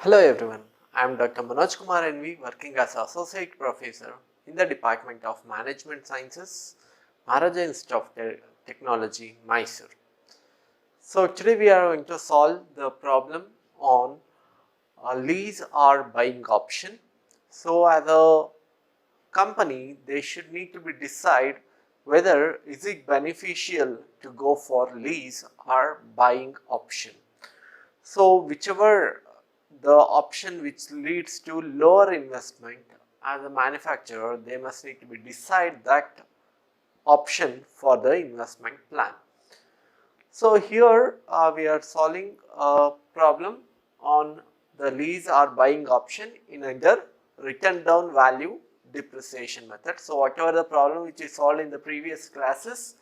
Hello everyone, I am Dr. Manoj Kumar NV, working as Associate Professor in the Department of Management Sciences, Maharaja Institute of Technology, Mysore. So today we are going to solve the problem on lease or buying option. So as a company, they should need to be decide whether is it beneficial to go for lease or buying option. So whichever the option which leads to lower investment, as a manufacturer they must need to be decide that option for the investment plan. So here we are solving a problem on the lease or buying option in under written down value depreciation method. So whatever the problem which is solved in the previous classes,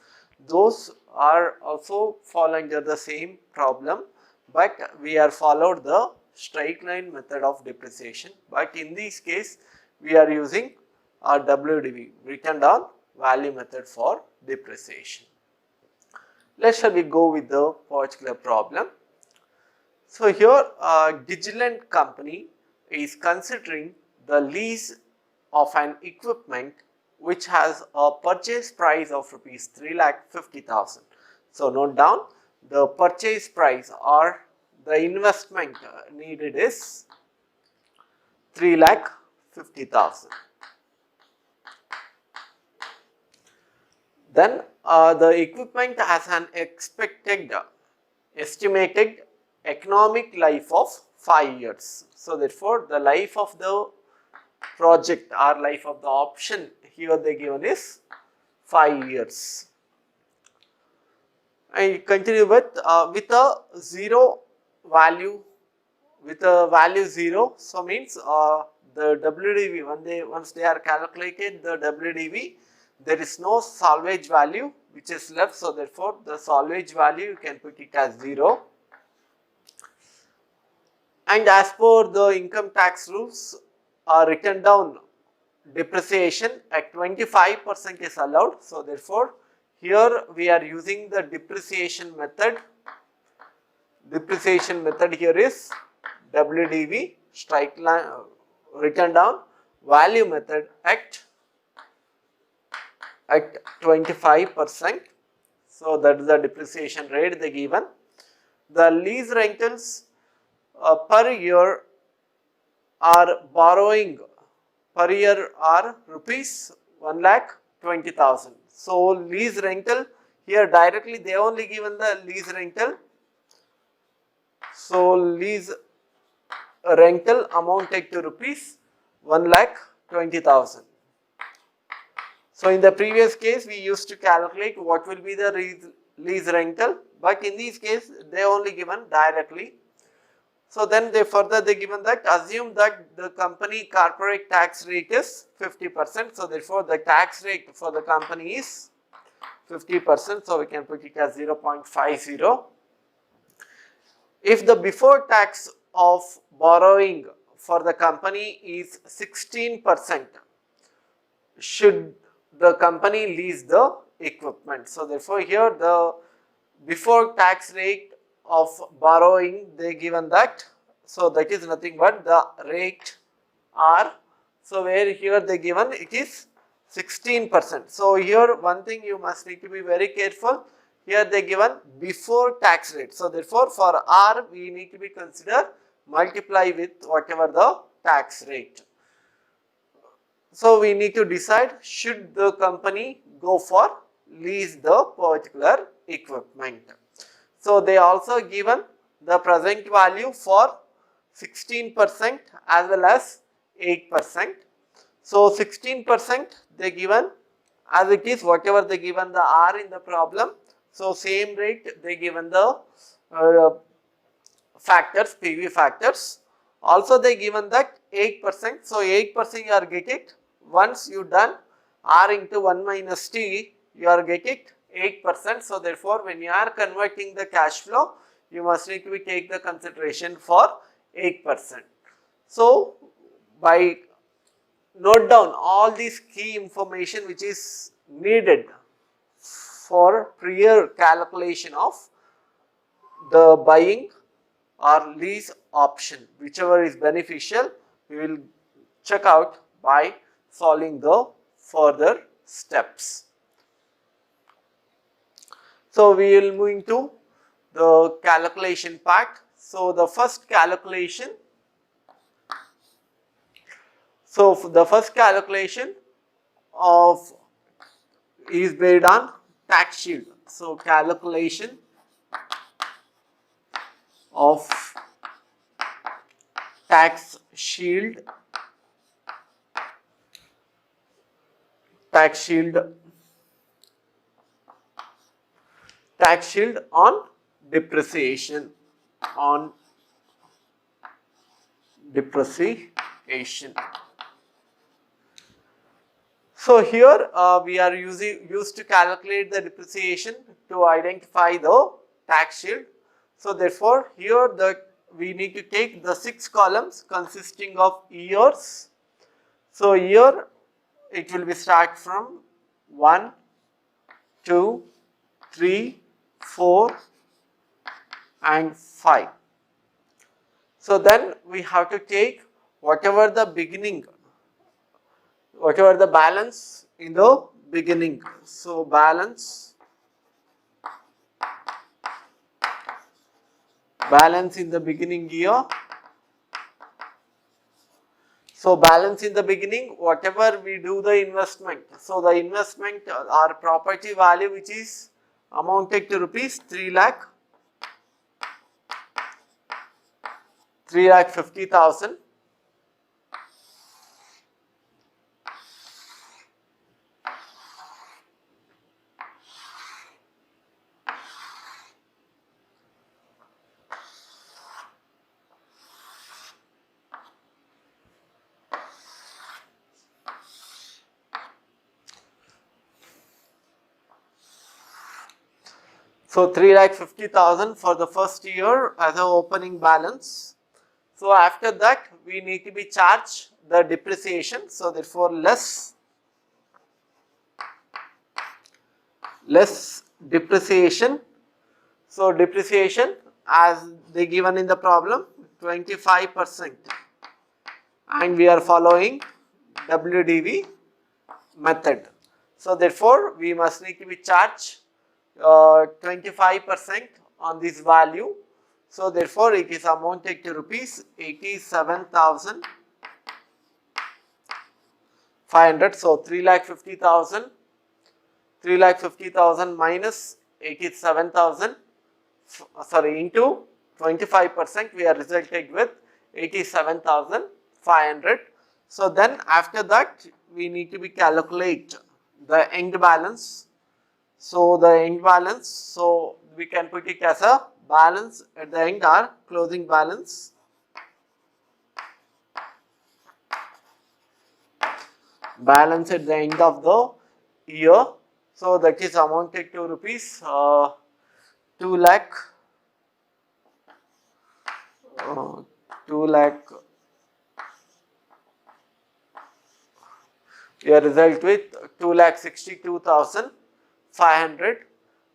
those are also fall under the same problem, but we are followed the straight line method of depreciation, but in this case we are using a WDV, written down value method for depreciation. Let shall we go with the particular problem. So here Vigilant company is considering the lease of an equipment which has a purchase price of rupees 3,50,000. So note down the purchase price or the investment needed is 3,50,000. Then the equipment has an estimated economic life of 5 years. So therefore the life of the project or life of the option here they given is 5 years. I continue with a zero value, with a value 0. So means the WDV once they are calculated the WDV, there is no salvage value which is left. So therefore the salvage value you can put it as 0. And as per the income tax rules, written down depreciation at 25% is allowed. So therefore here we are using the depreciation method. Depreciation method here is WDV, straight line written down value method at 25%. So that is the depreciation rate they given. The lease rentals per year are borrowing per year are rupees 1,20,000. So lease rental here directly they only given the lease rental. So lease rental amounted to rupees 1,20,000. So in the previous case we used to calculate what will be the lease rental, but in this case they only given directly. So then they given that assume that the company corporate tax rate is 50%. So therefore the tax rate for the company is 50%. So we can put it as 0.50. If the before tax of borrowing for the company is 16%, should the company lease the equipment. So therefore here the before tax rate of borrowing they given that. So that is nothing but the rate R. So where here they given it is 16%. So here one thing you must need to be very careful. Here they given before tax rate. So therefore for R we need to be consider multiply with whatever the tax rate. So we need to decide should the company go for lease the particular equipment. So they also given the present value for 16% as well as 8%. So 16% they given as it is whatever they given the R in the problem. So same rate they given the factors, PV factors. Also they given that 8%. So 8% you are get it. Once you done R into 1 minus T, you are get it 8%. So therefore when you are converting the cash flow, you must need to take the consideration for 8%. So by note down all these key information which is needed for prior calculation of the buying or lease option, whichever is beneficial, we will check out by following the further steps. So we will move into the calculation part. So the first calculation, of is based on tax shield. So calculation of tax shield on depreciation, So here we are used to calculate the depreciation to identify the tax shield. So therefore here we need to take the 6 columns consisting of years. So here it will be start from 1, 2, 3, 4 and 5. So then we have to take whatever the balance in the beginning. So balance in the beginning year. So balance in the beginning, whatever we do the investment. So the investment or property value which is amounted to rupees 3,50,000. So 3,50,000 for the first year as an opening balance. So after that we need to be charged the depreciation. So therefore less depreciation. So depreciation as they given in the problem 25%, and we are following WDV method. So therefore we must need to be charged 25% on this value. So therefore it is amounted to rupees 87,500. So 3,50,000 minus 87,000, into 25%, we are resulted with 87,500. So then after that we need to be calculate the end balance. So the end balance, so we can put it as a balance at the end or closing balance. Balance at the end of the year. So that is amounted to rupees 2 lakh. We are result with 2,62,500.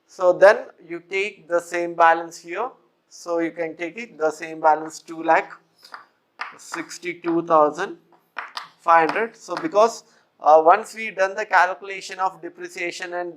So then you take the same balance here. So you can take it the same balance 2,62,500. So because once we done the calculation of depreciation and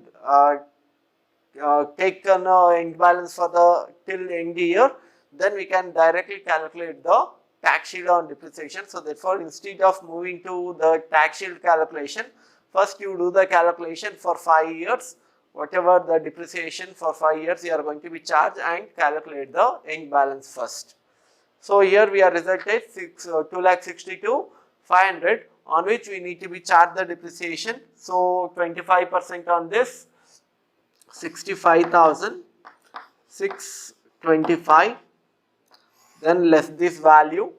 taken end balance for the till end year, then we can directly calculate the tax shield on depreciation. So therefore instead of moving to the tax shield calculation, first you do the calculation for 5 years, whatever the depreciation for 5 years you are going to be charged, and calculate the end balance first. So here we are resulted 2,62,500, on which we need to be charged the depreciation. So 25% on this, 65,625, then less this value.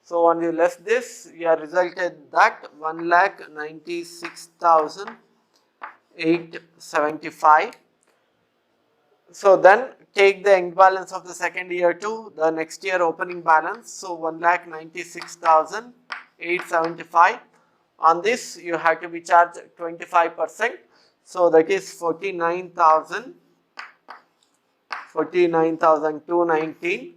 So when you less this, you are resulted that 1,96,875. So then take the end balance of the second year to the next year opening balance. So 1,96,875. On this you have to be charged 25%. So that is 49,219.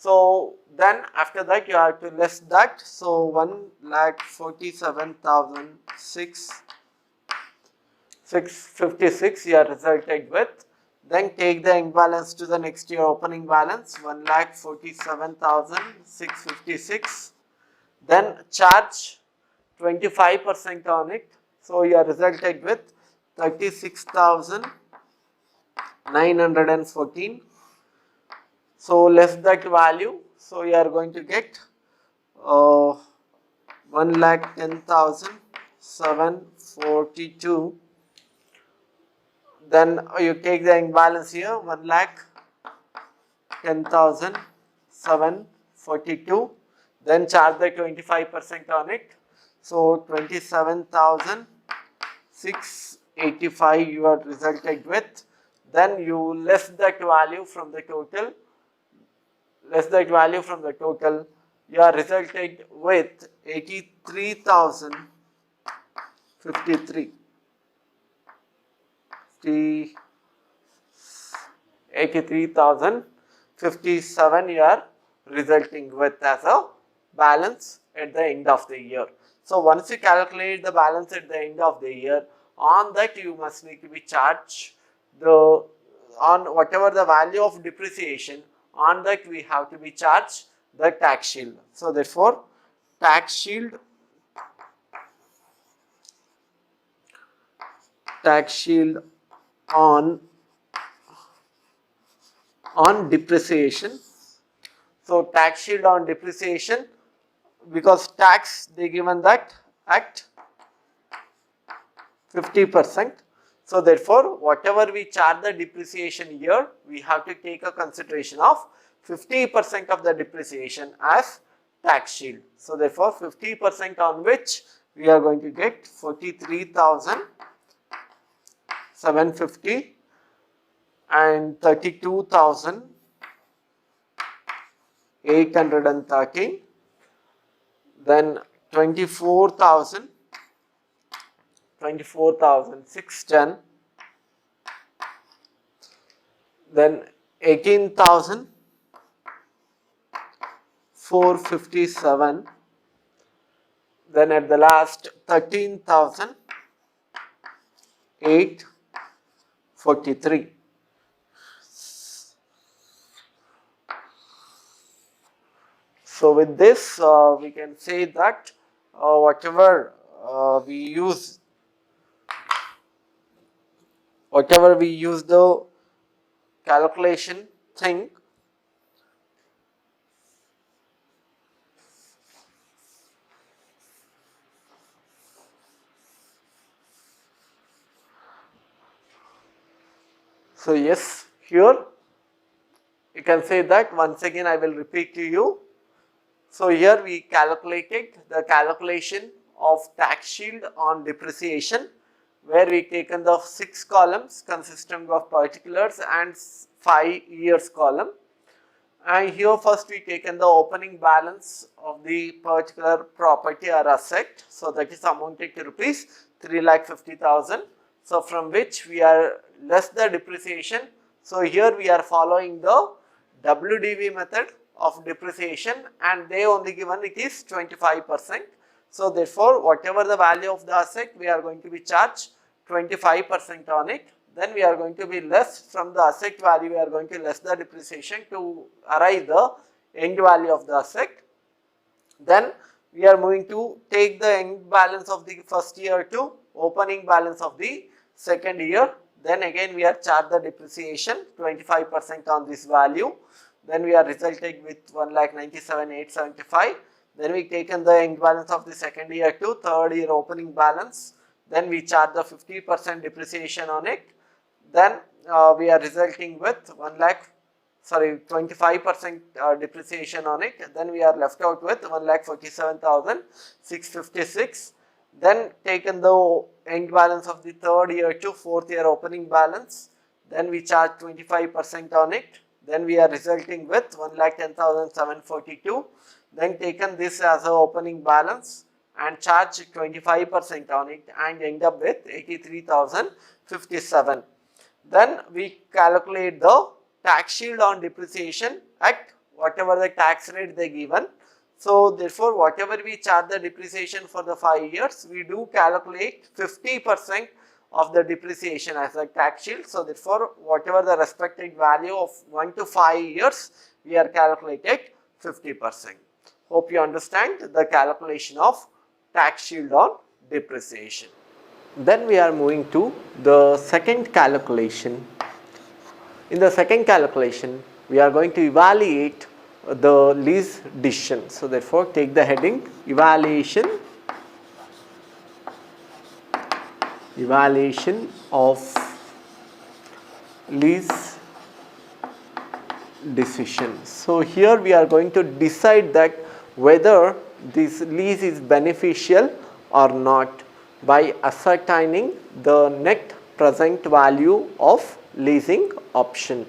So then after that you have to less that. So 1,47,656 you are resulted with. Then take the end balance to the next year opening balance 1,47,656. Then charge 25% on it. So you are resulted with 36,914. So less that value. So you are going to get 1,10,742. Then you take the imbalance here 1,10,742. Then charge the 25% on it. So 27,685 you are resulted with. Then you less that value from the total. You are resulted with 83,053. 83,057 you are resulting with as a balance at the end of the year. So once you calculate the balance at the end of the year, on that you must need to be charged on whatever the value of depreciation, on that we have to be charged the tax shield. So therefore tax shield on depreciation. So tax shield on depreciation, because tax they given that at 50%. So therefore whatever we charge the depreciation here, we have to take a consideration of 50% of the depreciation as tax shield. So therefore 50% on which we are going to get 43,750 and 32,813, then 24,610, then 18,457, then at the last 13,843. So with this we can say that whatever we use the calculation thing, so yes, here you can say that. Once again I will repeat to you. So here we calculated the calculation of tax shield on depreciation, where we taken the 6 columns consisting of particulars and 5 years column. And here first we taken the opening balance of the particular property or asset. So that is amounted to rupees 3,50,000. So from which we are less the depreciation. So here we are following the WDV method of depreciation, and they only given it is 25%. So therefore whatever the value of the asset, we are going to be charged 25% on it. Then we are going to be less from the asset value, we are going to less the depreciation to arrive the end value of the asset. Then we are moving to take the end balance of the first year to opening balance of the second year. Then again we are charged the depreciation 25% on this value. Then we are resulting with 1,97,875. Then we taken the end balance of the second year to third year opening balance. Then we charge the 50% depreciation on it. Then we are resulting with 25% depreciation on it. Then we are left out with 1,47,656. Then taken the end balance of the third year to fourth year opening balance. Then we charge 25% on it. Then we are resulting with 1,10,742. Then taken this as a opening balance and charge 25% on it and end up with 83,057. Then we calculate the tax shield on depreciation at whatever the tax rate they given. So therefore, whatever we charge the depreciation for the 5 years, we do calculate 50% of the depreciation as a tax shield. So therefore, whatever the respective value of 1 to 5 years, we are calculated 50%. Hope you understand the calculation of tax shield on depreciation. Then we are moving to the second calculation. In the second calculation, we are going to evaluate the lease decision. So therefore, take the heading evaluation of lease decision. So here we are going to decide that whether this lease is beneficial or not by ascertaining the net present value of leasing option.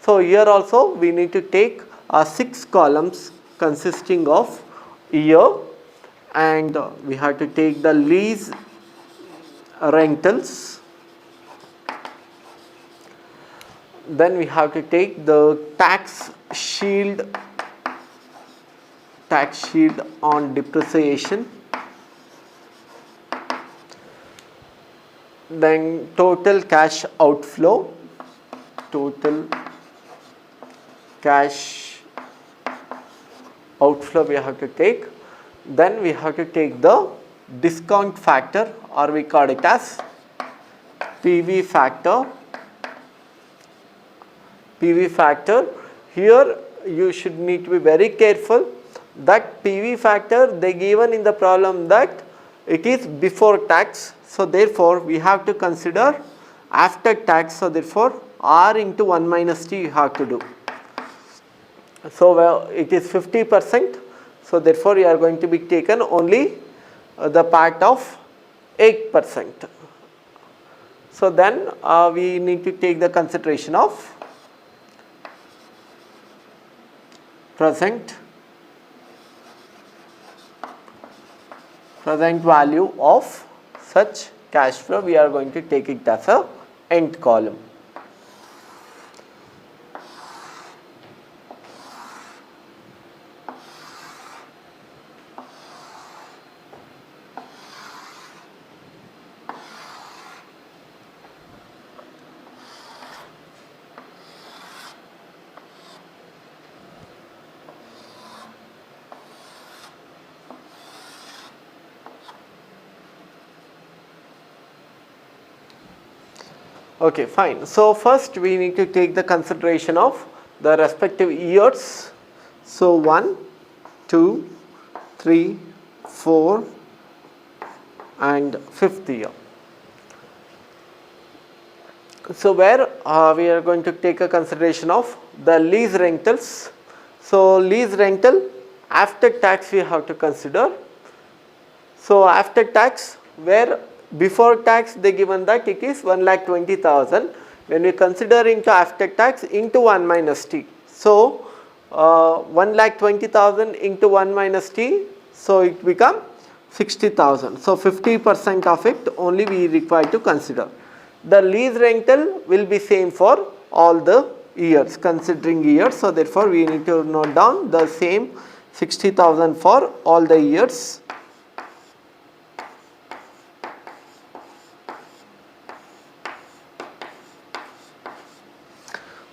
So here also we need to take 6 columns consisting of year, and we have to take the lease rentals, then we have to take the tax shield on depreciation, then total cash outflow, we have to take, then we have to take the discount factor, or we call it as PV factor. Here you should need to be very careful that PV factor they given in the problem that it is before tax. So therefore we have to consider after tax. So therefore R into 1 minus T you have to do. So well, it is 50%. So therefore you are going to be taken only the part of 8%. So then we need to take the consideration of present value of such cash flow. We are going to take it as a end column. Okay, fine. So first we need to take the consideration of the respective years. So 1, 2, 3, 4 and 5th year. So where we are going to take a consideration of the lease rentals. So lease rental after tax we have to consider. So after tax, where before tax they given that it is 1,20,000. When we consider into after tax into 1 minus T. So 1,20,000 into 1 minus T, so it become 60,000. So 50% of it only we require to consider. The lease rental will be same for all the years, considering years. So therefore we need to note down the same 60,000 for all the years.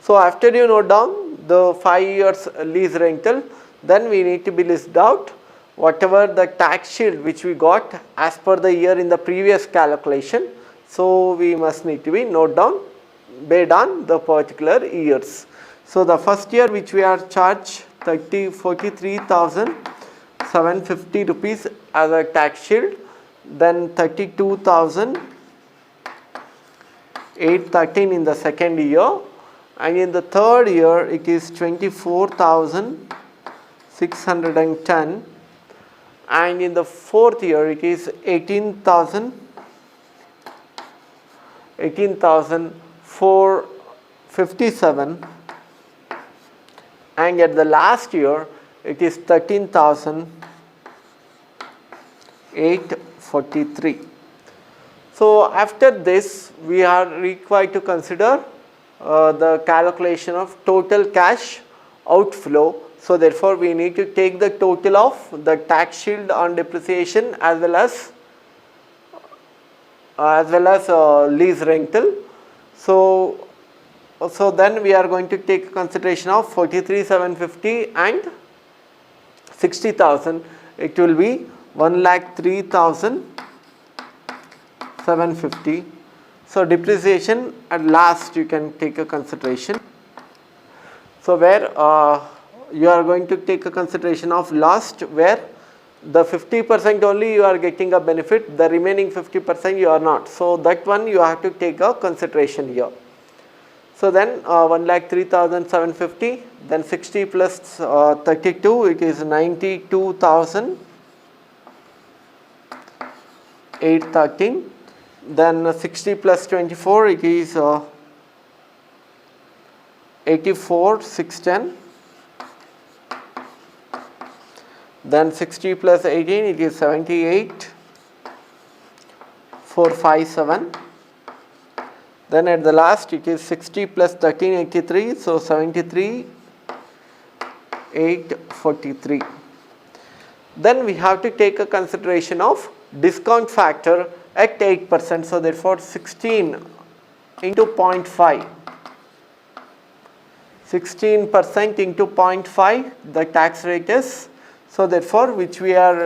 So after you note down the 5 years lease rental, then we need to be list out whatever the tax shield which we got as per the year in the previous calculation. So we must need to be note down based on the particular years. So the first year which we are charged 43,750 rupees as a tax shield, then 32,813 in the second year, and in the third year it is 24,610, and in the fourth year it is 18,457, and at the last year it is 13,843. So after this we are required to consider the calculation of total cash outflow. So therefore we need to take the total of the tax shield on depreciation as well as lease rental. So then we are going to take consideration of 43,750 and 60,000. It will be 1,03,750. So depreciation at last you can take a consideration. So where you are going to take a consideration of last, where the 50% only you are getting a benefit, the remaining 50% you are not. So that one you have to take a consideration here. So then 1,03,750, then 60 plus 32, it is 92,813. Then 60 plus 24, it is 84,610. Then 60 plus 18, it is 78,457. Then at the last it is 60 plus 1383, so 73,843. Then we have to take a consideration of discount factor at 8%. So therefore 16 into 0.5. 16% into 0.5 the tax rate is. So therefore which we are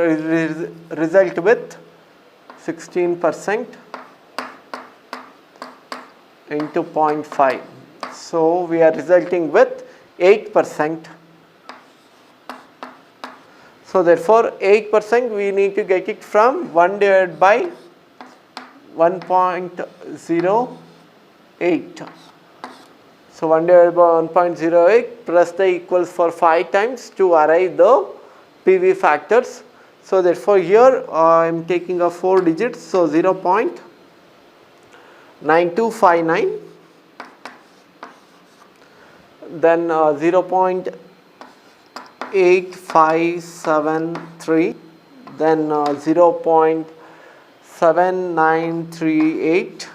result with 16% into 0.5. So we are resulting with 8%. So therefore 8% we need to get it from 1 divided by 1.08. So 1 divided by 1.08 plus the equals for 5 times to arrive the PV factors. So therefore here I am taking a 4 digits, so 0.9259, then 0.8573, then 0.7938,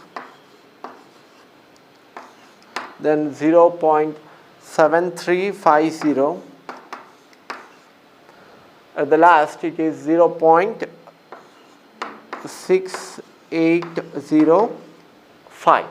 then 0.7350. At the last it is 0.6805.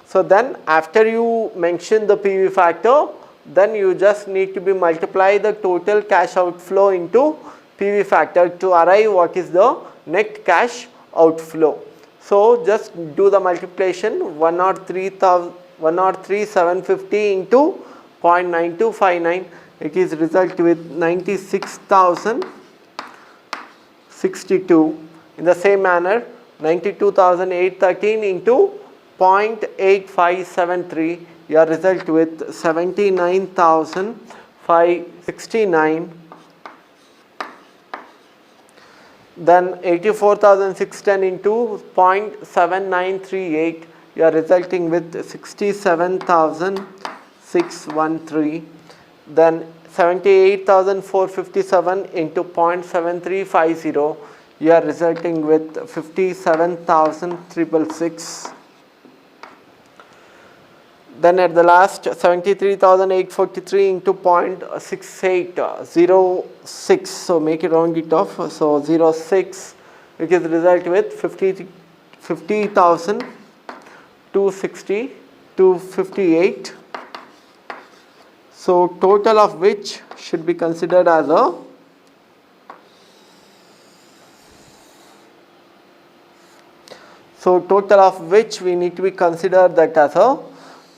So then after you mention the PV factor, then you just need to be multiply the total cash outflow into PV factor to arrive what is the net cash outflow. So just do the multiplication, 103,750 into 0.9259. It is result with 96,062. In the same manner 92,813 into 0.8573, your result with 79,569. Then 84,610 into 0.7938, you are resulting with 67,613. Then 78,457 into 0.7350, you are resulting with 57,666. Then at the last 73,843 into 0.6806, so make it round it off, so 06, which is result with 50,260 to 58. So total of which should be considered as a we need to be considered that as a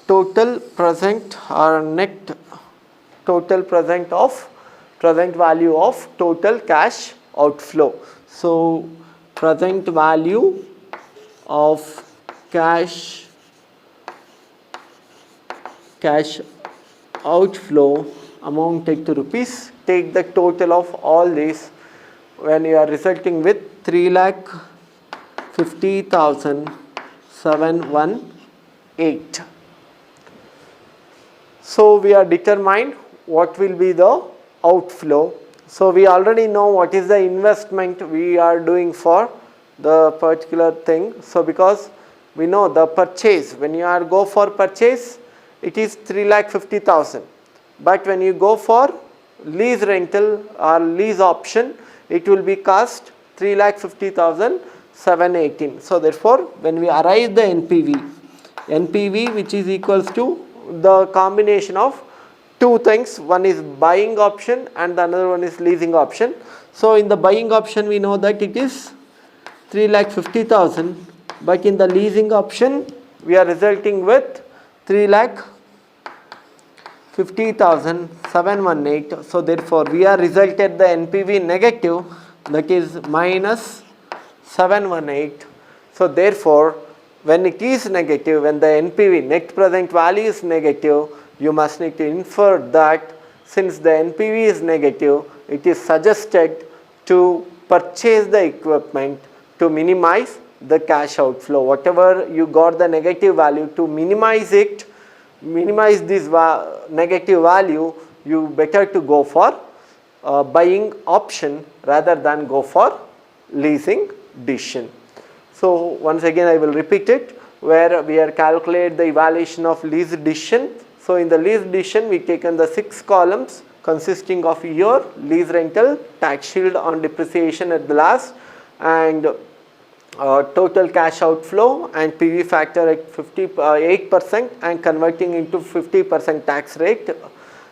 total present or net total present value of total cash outflow. So present value of cash outflow amounted to rupees. Take the total of all these when you are resulting with 3,50,718. So we are determined what will be the outflow. So we already know what is the investment we are doing for the particular thing. So because we know the purchase, when you go for purchase, it is 3,50,000. But when you go for lease rental or lease option, it will be cost 3,50,718. So therefore, when we arrive the NPV which is equals to the combination of two things, one is buying option and the another one is leasing option. So in the buying option we know that it is 3,50,000, but in the leasing option we are resulting with 3,50,718. So therefore we are resulted the NPV negative, that is minus 718. So therefore when it is negative, when the NPV net present value is negative, you must need to infer that since the NPV is negative, it is suggested to purchase the equipment to minimize the cash outflow. Whatever you got the negative value, to minimize it, minimize this negative value, you better to go for buying option rather than go for leasing decision. So once again I will repeat it, where we are calculate the evaluation of lease decision. So in the lease decision we taken the 6 columns consisting of year, lease rental, tax shield on depreciation at the last, and total cash outflow and PV factor at 8% and converting into 50% tax rate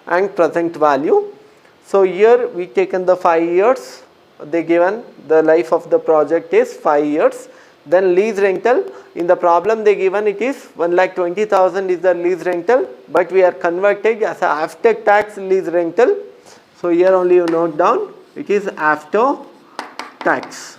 and present value. So here we taken the 5 years, they given the life of the project is 5 years. Then lease rental, in the problem they given it is 1,20,000 is the lease rental, but we are converted as a after tax lease rental. So here only you note down it is after tax.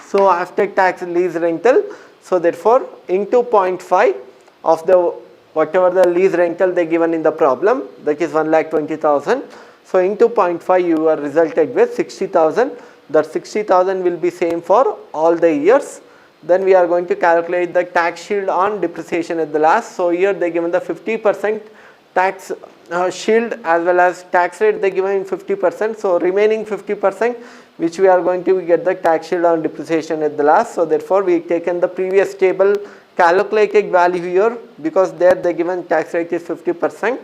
So after tax lease rental, so therefore into 0.5 of the whatever the lease rental they given in the problem, that is 1,20,000. So into 0.5 you are resulted with 60,000. That 60,000 will be same for all the years. Then we are going to calculate the tax shield on depreciation at the last. So here they given the 50% tax shield as well as tax rate they given in 50%. So remaining 50% which we are going to get the tax shield on depreciation at the last. So therefore we taken the previous table calculated value here, because there they given tax rate is 50%.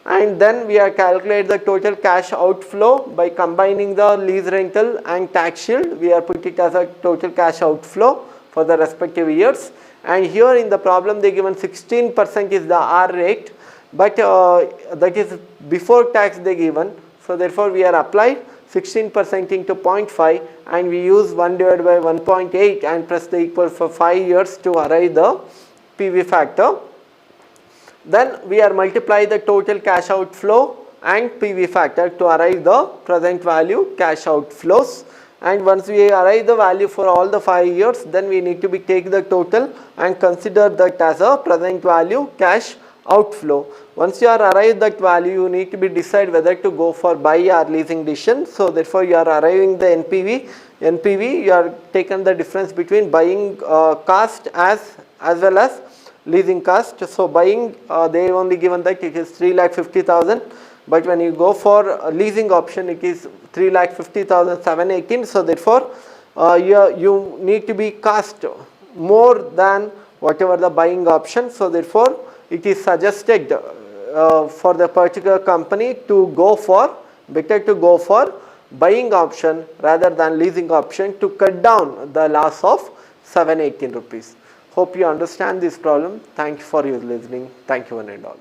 And then we are calculate the total cash outflow by combining the lease rental and tax shield. We are put it as a total cash outflow for the respective years. And here in the problem they given 16% is the R rate, but that is before tax they given. So therefore we are applied 16% into 0.5 and we use 1 divided by 1.8 and press the equal for 5 years to arrive the PV factor. Then we are multiply the total cash outflow and PV factor to arrive the present value cash outflows. And once we arrive the value for all the 5 years, then we need to be take the total and consider that as a present value cash outflow. Once you are arrived that value, you need to be decide whether to go for buy or leasing decision. So therefore you are arriving the NPV you are taken the difference between buying cost as well as leasing cost. So buying they only given that it is 3,50,000, but when you go for leasing option it is 3,50,718. So therefore you need to be cost more than whatever the buying option. So therefore it is suggested for the particular company to go for buying option rather than leasing option to cut down the loss of 718 rupees. Hope you understand this problem. Thank you for your listening. Thank you one and all.